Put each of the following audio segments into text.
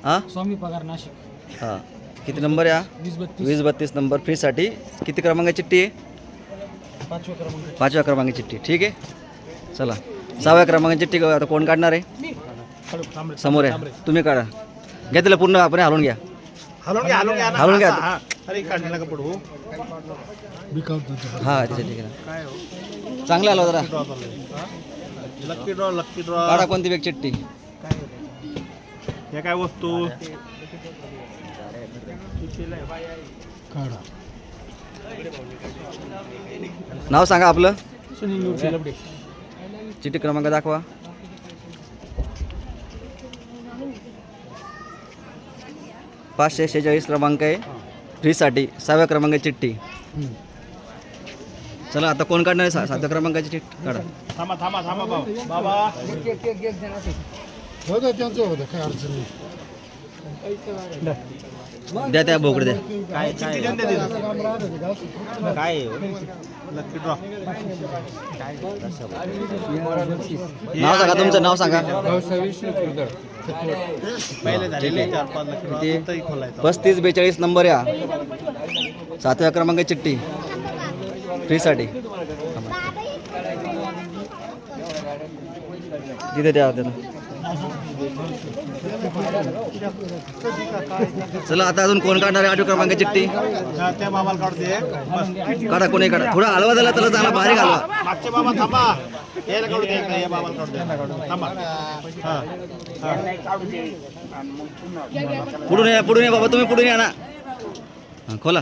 हां स्वामी पगार नाशिक. हां किती नंबर आहे हा? 2032 नंबर फ्रीसाठी. किती क्रमांकाची चिठ्ठी आहे? 5वा क्रमांक. 5व्या क्रमांकाची चिठ्ठी. ठीक आहे चला 6व्या क्रमांकाची चिठ्ठी आता कोण काढणार आहे? समोर आहे तुम्ही काढा. घ्या तिला पूर्ण आपण हलवून घ्या. हलवून घ्या. हां ठीक आहे चांगलं आलं जरा. काढा कोणती वेग चिठ्ठी. हे काय वस्तू नाव सांगा आपलं. सुनील निवडे लबडे. चिठ्ठी क्रमांक दाखवा. 546 क्रमांक आहे फ्रीसाठी. 6व्या क्रमांकाची चिठ्ठी. चला आता कोण काढणार आहे? 7व्या क्रमांकाची चिठ्ठी काढा. थांबा थांबा थांबा बाबा. द्या त्या भोकडे द्या. काय नाव सांगा तुमचं नाव सांगा. पहिले झालेले 4-5 लाख किती? रुपये खोलायचं. 3542 नंबर या 7व्या क्रमांकाची चिठ्ठी फ्रीसाठी. तिथे द्या त्याला. चला आता अजून कोण काढणार आहे 8व्या क्रमांकाची चिठ्ठी. त्या बाबाला काढते. काढा कोणी काढा. थोडा हलवा झाला त्याला चांगला भारी घालवा. मागचे बाबा थांबा. याला काढू दे. या बाबाला काढू दे. थांबा. हां पुढून या बाबा तुम्ही पुढून या ना. हां खोला.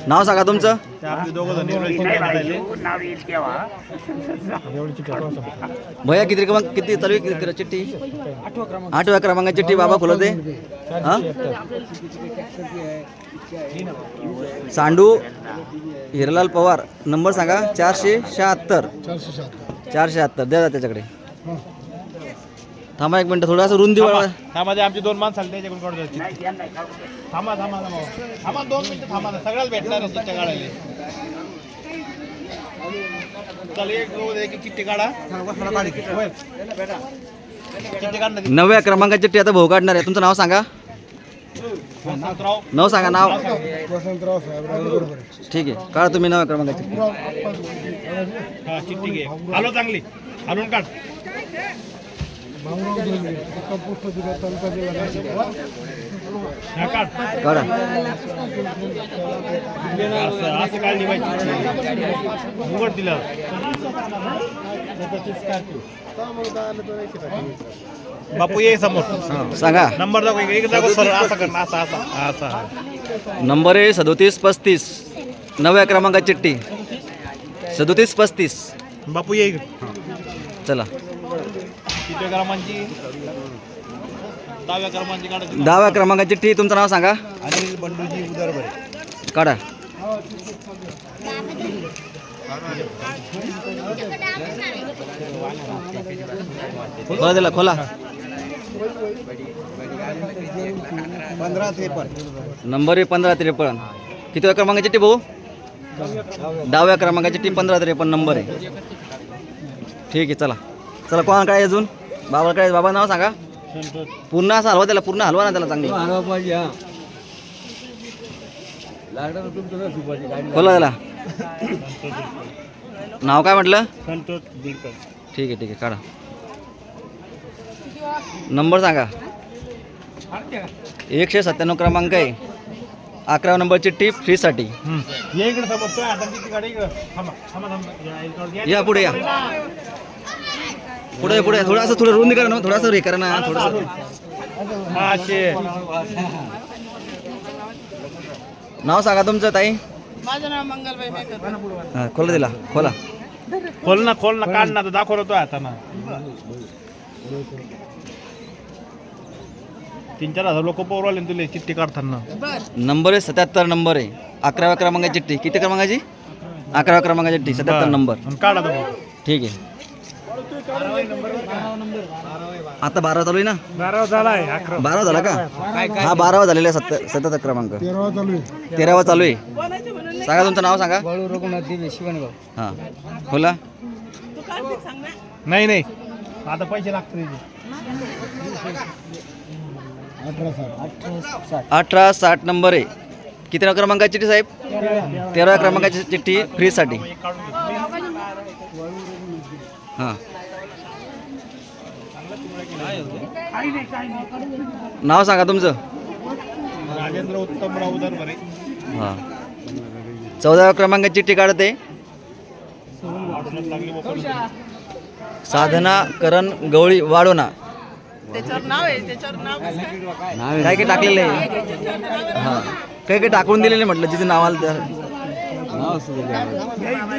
नाव सांगा तुमचं. ते आपले दोघं जण भैया किती क्रमांक किती चालू आहे चिठ्ठी? 8व्या क्रमांकाची चिठ्ठी बाबा खोला दे. हां सांडू हिरलाल पवार नंबर सांगा. 476. 476 द्या त्याच्याकडे. थांबा एक मिनटं थोडासा रुंदी वळवा. त्यामध्ये आमची 2 माणसं आली त्याच्याकडून काढू द्यायची. थांबा थांबा थांबा थांबा 2 मिनिटं थांबा. सगळ्याला भेटणार चिठ्ठ्या काढायला. चल एक चिठ्ठी काढा. चिठ्ठी काढ. 9व्या क्रमांकाची चिठ्ठी आता भाऊ काढणार आहे. तुमचं नाव सांगा. नाव सांगा. नाव ठीक आहे काढा तुम्ही 9व्या क्रमांकाची चिठ्ठी. हा चिठ्ठी घे. हॅलो चांगली हलवून काढ. काढ काढा. असं काढली पाहिजे. उघड दिलं. बापू ये समोर. सांगा नंबर दाखव. एक दाखव सर. असं कर असा असा असा. नंबर आहे 3735. 9व्या क्रमांकाची चिठ्ठी 3735. बापू ये. चला किती ग्रामांची? 10व्या क्रमांकाची काढायची. 10व्या क्रमांकाची चिठ्ठी. तुमचं नाव सांगा. अनिल बंडूजी उदरभरे. काढा. खोला दिला खोला. 1553. नंबर आहे 1553. किती क्रमांकाची चिठ्ठी भाऊ? 10व्या क्रमांकाची चिठ्ठी 1553 नंबर आहे. ठीक आहे चला. चला कोण काय अजून बाबा काय? बाबा नाव सांगा. पूर्ण असं हलवा त्याला. पूर्ण हलवा ना त्याला चांगलं. खोला त्याला. नाव काय म्हटलं? संतोष बिडकर. ठीक आहे काढा. नंबर सांगा. 197 क्रमांक आहे. 11 नंबर चिठ्ठी फ्रीसाठी. ये इकडे समोर. आता चिठ्ठी काढ इकडे. थांबा थांबा थांबा. या पुढे या. पुढे पुढे थोडंसं थोडं रुंदी करा ना. थोडंसं हे करा ना. थोडंसं. नाव सांगा तुमचं ताई. माझं नाव मंगलबाई मेकर. हां खोला दिला. खोला. खोल ना काढ ना. दाखव तो आता ना. 3-4 हजार लोक पोरवाले तुले चिठ्ठी काढताना. नंबर आहे 77 नंबर आहे. 11व्या क्रमांकाची चिठ्ठी. किती क्रमांकाची? 11व्या क्रमांकाची चिठ्ठी 77 नंबर. काढा तो. ठीक आहे. आता 12 चालू आहे ना. 12 झालाय. 12 झाला का? हा 12 झालेला आहे. 77 क्रमांक. 13वा चालू आहे. सांगा तुमचं नाव सांगा. रघुनाथ दिवे शिवणगाव. हां खोला. नाही आता पैसे लागतील. 1860 नंबर आहे. किती क्रमांकाची चिठ्ठी साहेब? 13व्या क्रमांकाची चिठ्ठी फ्रीजसाठी. हां, नाव सांगा तुमचं. राजेंद्र उत्तमराव दरबारे. हां, 14व्या क्रमांकाची चिठ्ठी काढते. साधना करण गवळी वाढोना. त्याच्यावर नाव आहे, त्याच्यावर नाव काय काय टाकलेलं आहे? हां, काही काही टाकून दिलेले म्हटलं जिथे नाव आलं तर.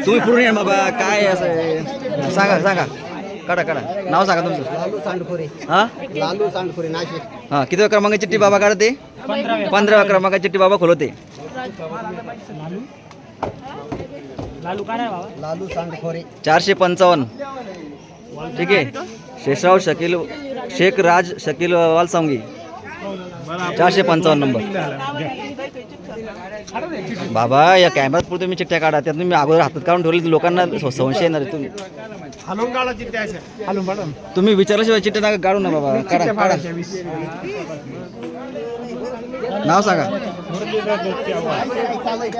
तुम्ही पूर्ण या बाबा, काय असं आहे? सांगा सांगा, काढा काढा, नाव सांगा तुमचं. लालू सांडखोरे. हां लालू सांडखोरे नाशिक. हां, किती क्रमांकाची चिठ्ठी बाबा काढते? 15व्या क्रमांकाची चिठ्ठी बाबा खोलवते. लालू सांडखोरे. 455. ठीक आहे. शेषराव शकील शेख राज शकील वालसांगी. 455 नंबर. बाबा या कॅमेऱ्यात पुढे तुम्ही चिठ्ठ्या काढा, त्यात तुम्ही अगोदर हातात काढून ठेवले लोकांना संशय येणार आहे. तुम्ही हलवून काढा चिठ्ठ्या अशा. हलवून काढा. तुम्ही विचारल्याशिवाय चिठ्ठ्या नका काढू ना बाबा. काढा काढा, नाव सांगा.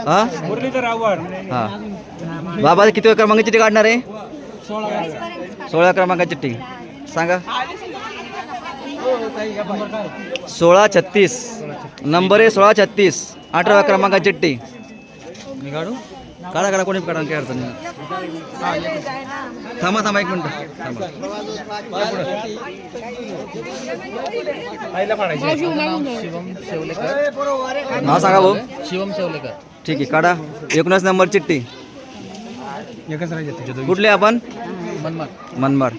हां मुरलीधर आव्हाड. हां, बाबा किती क्रमांकाची चिठ्ठी काढणार आहे? 16व्या क्रमांकाची चिठ्ठी सांगा. 1636 नंबर आहे. 1636 18व्या क्रमांकाची चिठ्ठी. मी काढू? काढा काढा, कोणी काढा, काही अडचण नाही. थांबा थांबा, एक मिनिट थांबा. नाव सांगा भाऊ. शिवम शेवलेकर. ठीक आहे, काढा. 19 नंबर चिठ्ठी. एकच राहायचं. कुठले आपण? मनमाड. मनमाड.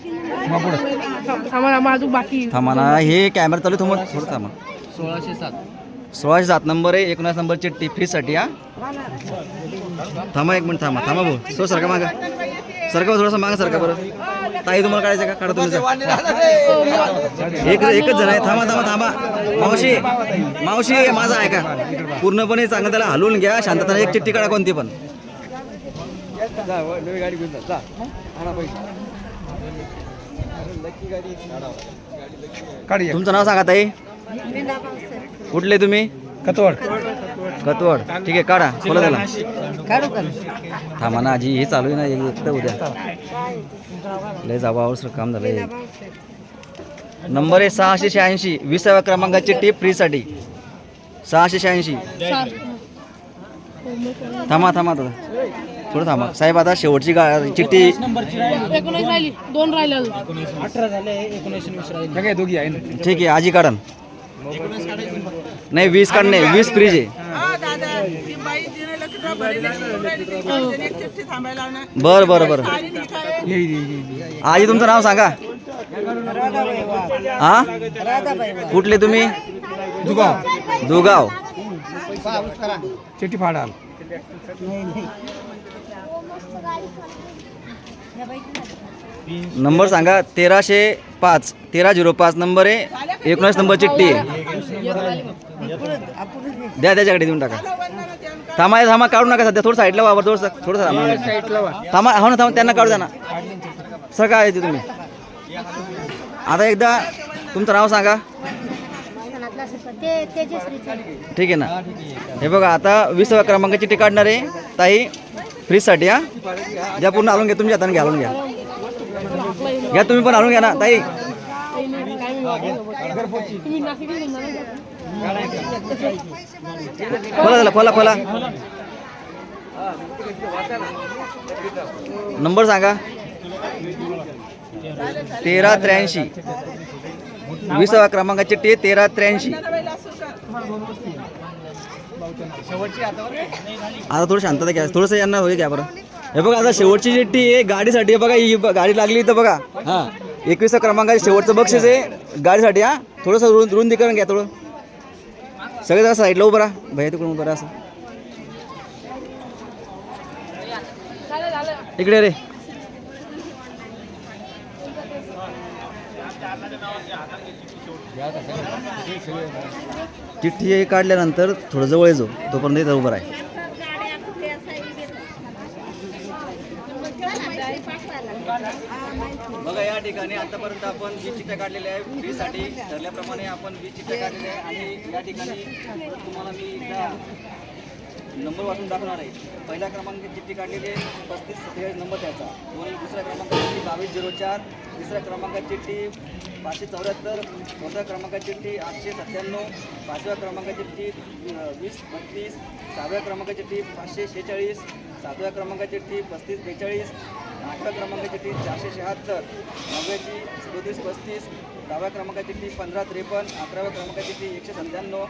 बाकी थांबा ना, हे कॅमेरा चालू थोडं थोडं थांबा. 1607. 1607 नंबर आहे. 19 नंबर चिठ्ठी फ्रीजसाठी. हा, थांबा एक मिनिट, थांबा थांबा भाऊ. सो सारखा मागा, सारखा थोडंसं मागा, सारखा बरं. ताई तुम्हाला काढायचं का? काढा तुमचं. एकच जण आहे. थांबा थांबा थांबा. मावशी मावशी माझा आहे का? पूर्णपणे चांगलं त्याला हलवून घ्या, शांतता. एक चिठ्ठी काढा कोणती पण. तुमचं नाव सांगा ताई. कुठले तुम्ही? कतवड. कतवड. ठीक आहे, काढा. बोला त्याला. थांबा ना आजी, हे चालू आहे ना. एक तर उद्या लय जाबावर सर काम झालंय. नंबर आहे 686. 20व्या क्रमांकाची चिठ्ठी फ्रीसाठी. 686. थांबा थांबा दादा, थोडं थांबा साहेब. आता शेवटची चिठ्ठी. 19 राहिली, 2 राहिले अजून. 18 झाले, 19 20 राहिले. काय दोघी आहे ना. ठीक आहे, आजी काढा. नाही 20 काढणे, 20 फ्रीज आहे. बरं बरं बरं. आजी तुमचं नाव सांगा. हा, कुठले तुम्ही? दुगाव. चिठ्ठी फाडाल. नंबर सांगा. 1305. 1305 नंबर आहे. 19 नंबर चिठ्ठी आहे. द्या, त्याच्याकडे देऊन टाका. थांबा थांबा, काढू नका सध्या. थोडं साईडला वावर, थोडं थांबा. हो ना, थांबा, त्यांना काढू द्या ना. सर काय येते तुम्ही? आता एकदा तुमचं नाव सांगा. ठीक आहे ना. हे बघा, आता 20व्या क्रमांकाची चिठ्ठी काढणार आहे ताई फ्रीजसाठी. हा, द्या पूर्ण हलवून घ्या. तुमच्या हाताने घ्या, हलवून घ्या. घ्या तुम्ही पण, हलवून घ्या ना ताई. खोला त्याला, खोला खोला. नंबर सांगा. 1383. 20व्या क्रमांकाची चिठ्ठी 1383. आता थोडं शांतता घ्या, थोडंसं यांना होईल घ्या बरं. हे बघा, आता शेवटची चिठ्ठी आहे गाडीसाठी. आहे बघा, ही गाडी लागली इथं बघा. हां, 21व्या क्रमांकाचे शेवटचं बक्षीस आहे गाडीसाठी. हा, थोडंसं रुंदीकरण घ्या थोडं. सगळे जरा साईडला उभं राहा. भैया तिकडून उभं राहा. असं इकडे रे. चिठ्ठी काढल्यानंतर थोडं जवळ येतो, तोपर्यंत इथं उभं आहे. बघा या ठिकाणी आतापर्यंत आपण 20 चिठ्ठ्या काढलेल्या आहे फ्रीसाठी ठरल्याप्रमाणे आपण 20 चिठ्ठ्या काढलेल्या आहे आणि या ठिकाणी परत तुम्हाला मी एकदा नंबर वाचून दाखवणार आहे. पहिल्या क्रमांकाची चिठ्ठी काढलेली आहे 3547 नंबर त्याचा. दुसऱ्या क्रमांकाची चिठ्ठी 2204, तिसऱ्या क्रमांकाची चिठ्ठी 574, चौथ्या क्रमांकाची चिठ्ठी 897, पाचव्या क्रमांकाची चिठ्ठी 2032, सहाव्या क्रमांकाची चिठ्ठी 546, सातव्या क्रमांकाची चिठ्ठी 3542, आठव्या क्रमांकाची चिठ्ठी 476, नवव्याची 3735, दहाव्या क्रमांकाची चिठ्ठी 1553, अकराव्या क्रमांकाची चिठ्ठी 197,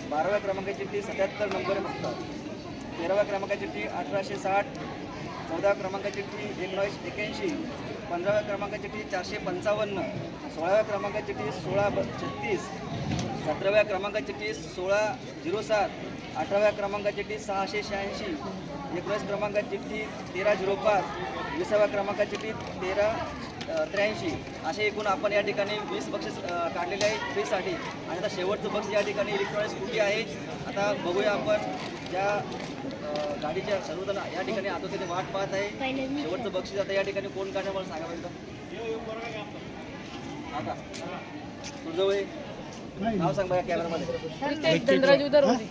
बाराव्या क्रमांकाची चिठ्ठी 77 नंबर आहे फक्त, 13व्या क्रमांकाची चिठ्ठी 1860, 14व्या क्रमांकाची चिठ्ठी 1981, 15व्या क्रमांकाची चिठ्ठी 455, 16व्या क्रमांकाची चिठ्ठी 1636, 17व्या क्रमांकाची चिठ्ठी 1607, 18व्या क्रमांकाची चिठ्ठी 686, 19 क्रमांकाची चिठ्ठी 1305, 20व्या क्रमांकाची चिठ्ठी 1383. असे एकूण आपण या ठिकाणी 20 बक्षीस काढलेले आहे फ्रीसाठी. आणि आता शेवटचं बक्षीस या ठिकाणी इलेक्ट्रॉनिक स्कूटी आहे. आता बघूया आपण ज्या गाडीच्या सर्वजण या ठिकाणी आतोतीने वाट पाहत आहे. शेवटचं बक्षीस आता या ठिकाणी कोण काढणार मला सांगा पाहिजे. आता तुझं वय नाव सांग बघा कॅमेरामध्ये. धनराज दरवाजे.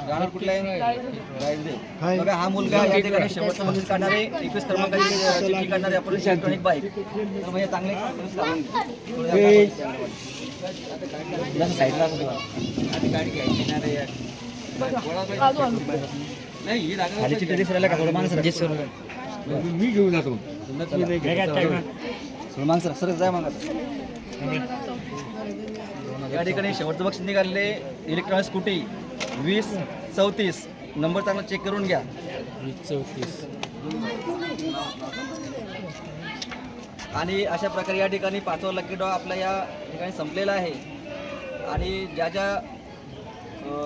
राहणार कुठला आहे? रायगड. बघा हा मुलगा या ठिकाणी शेवटचं बक्षीस काढणार आहे. 21 क्रमांकाची चिठ्ठी काढणार आहे आपण इलेक्ट्रॉनिक बाईक. तर म्हणजे चांगले साईडला गाडी घ्यायची ना रे यार. नाही ही खाली चिठ्ठी दिसायला का थोडं माणसं मी घेऊन जातो. माणसं सर जाय मग या ठिकाणी शेवटचं बक्षीस निघालेले इलेक्ट्रॉनिक स्कूटी 2034 नंबर चांगला चेक करून घ्या. 2034. आणि अशा प्रकारे या ठिकाणी 5वा लकी ड्रॉ आपला या ठिकाणी संपलेला आहे. आणि ज्या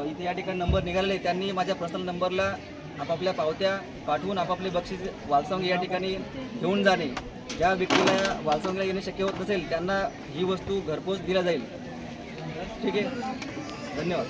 इथे या ठिकाणी नंबर निघालेले त्यांनी माझ्या पर्सनल नंबरला आपापल्या पावत्या पाठवून आपापले बक्षीस वालसंग या ठिकाणी घेऊन जाणे. ज्या व्यक्तीला वालसंगला येणे शक्य होत नसेल त्यांना ही वस्तू घरपोच दिल्या जाईल. ठीक आहे, धन्यवाद.